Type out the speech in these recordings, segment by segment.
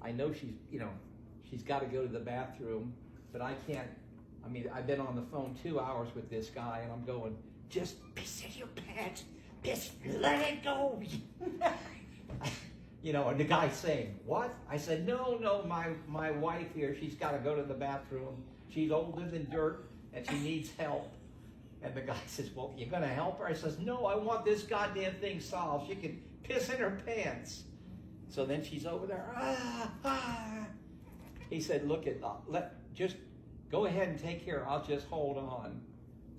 I know she's got to go to the bathroom, but I can't. I mean, I've been on the phone 2 hours with this guy, and I'm going, just piss in your pants, piss, let it go. And the guy's saying, what? I said, no, my wife here, she's got to go to the bathroom. She's older than dirt, and she needs help. And the guy says, well, you going to help her? I says, no, I want this goddamn thing solved. She can piss in her pants. So then she's over there, He said, look, just go ahead and take care. I'll just hold on.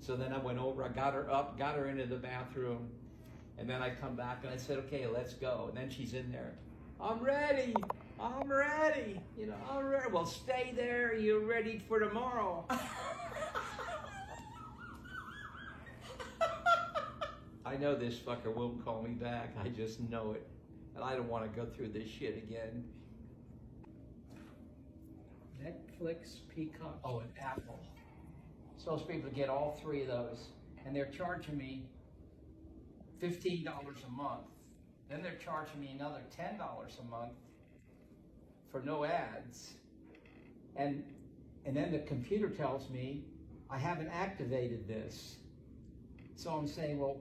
So then I went over, I got her up, got her into the bathroom. And then I come back and I said, okay, let's go. And then she's in there. I'm ready. I'm ready. I'm ready. Well, stay there. You're ready for tomorrow. I know this fucker won't call me back. I just know it. And I don't want to go through this shit again. Netflix, Peacock, and Apple. Supposed to be able to get all three of those. And they're charging me $15 a month. Then they're charging me another $10 a month for no ads. And then the computer tells me I haven't activated this. So I'm saying, well,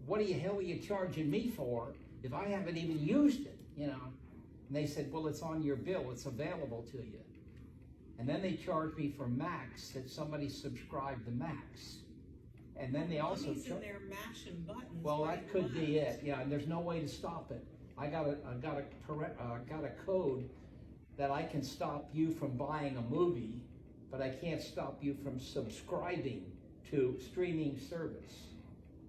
what the hell are you charging me for if I haven't even used it, And they said, well, it's on your bill. It's available to you. And then they charged me for Max, that somebody subscribed to Max. And then they also in there mashing buttons. Well, that could be it. Yeah, and there's no way to stop it. I got a code that I can stop you from buying a movie, but I can't stop you from subscribing to streaming service.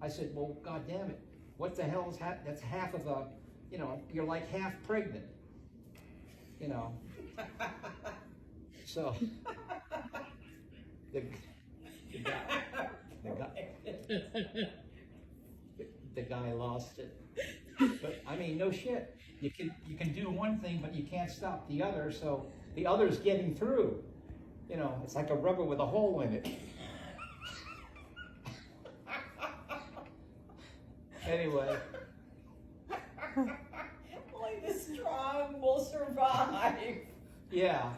I said, well, God damn it, what the hell is that's half of a, you're like half pregnant, So the guy lost it. But I mean, no shit. You can do one thing, but you can't stop the other. So the other's getting through. It's like a rubber with a hole in it. Anyway. Only the strong will survive. Yeah.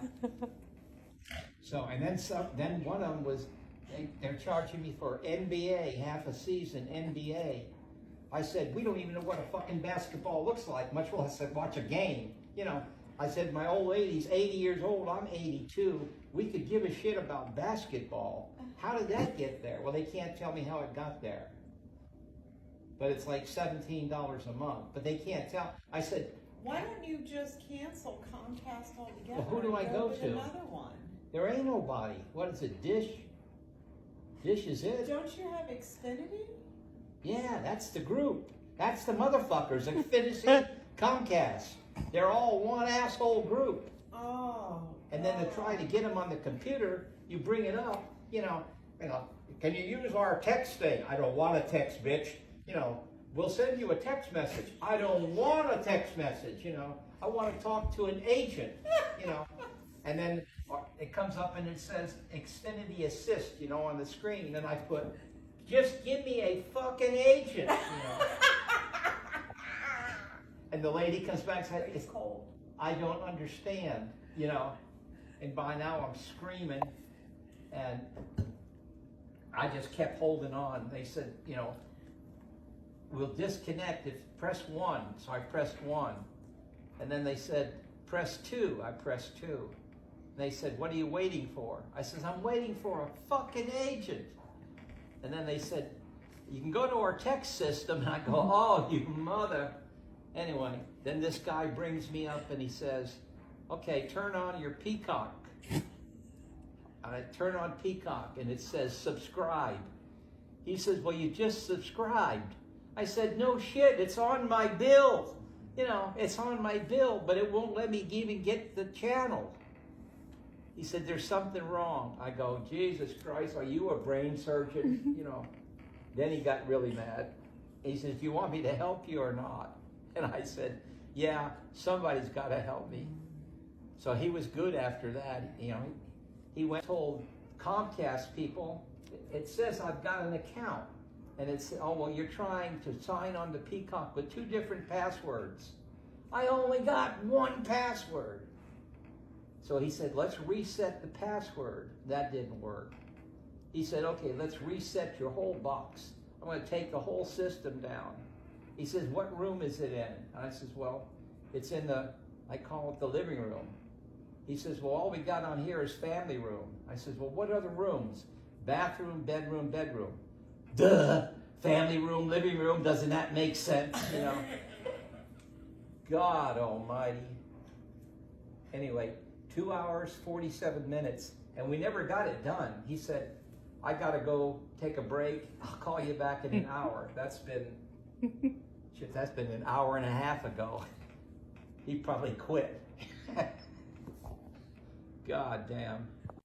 So, and then one of them was, they're charging me for NBA, half a season, NBA. I said, we don't even know what a fucking basketball looks like, much less watch a game. I said, my old lady's 80 years old, I'm 82. We could give a shit about basketball. How did that get there? Well, they can't tell me how it got there. But it's like $17 a month, but they can't tell. I said, why don't you just cancel Comcast altogether? Well, who do I go to? Another one. There ain't nobody. What is it, Dish? Dish is it. Don't you have Xfinity? Yeah, that's the group. That's the motherfuckers. Xfinity, Comcast. They're all one asshole group. Oh. And then to try to get them on the computer, you bring it up, can you use our text thing? I don't want a text, bitch. We'll send you a text message. I don't want a text message, I want to talk to an agent, And then it comes up and it says Xfinity Assist, on the screen. And I put, just give me a fucking agent, And the lady comes back and says, it's cold. I don't understand, And by now I'm screaming. And I just kept holding on. They said, we'll disconnect if press 1. So I pressed 1. And then they said, press 2. I pressed 2. And they said, what are you waiting for? I said, I'm waiting for a fucking agent. And then they said, you can go to our text system. And I go, oh, you mother. Anyway, then this guy brings me up and he says, okay, turn on your Peacock. I turn on Peacock and it says subscribe. He says, well, you just subscribed. I said, no shit, it's on my bill. It's on my bill, but it won't let me even get the channel. He said, there's something wrong. I go, Jesus Christ, are you a brain surgeon? Then he got really mad. He says, do you want me to help you or not? And I said, yeah, somebody's got to help me. So he was good after that. He went and told Comcast people, it says I've got an account. And it's, oh, well, you're trying to sign on to Peacock with 2 different passwords. I only got 1 password. So he said, let's reset the password. That didn't work. He said, okay, let's reset your whole box. I'm going to take the whole system down. He says, what room is it in? And I says, well, it's in I call it the living room. He says, well, all we got on here is family room. I says, well, what other rooms? Bathroom, bedroom, bedroom. Duh! Family room, living room, doesn't that make sense, you know? God almighty. Anyway, 2 hours, 47 minutes, and we never got it done. He said, I gotta go take a break. I'll call you back in an hour. That's been an hour and a half ago. He probably quit. God damn.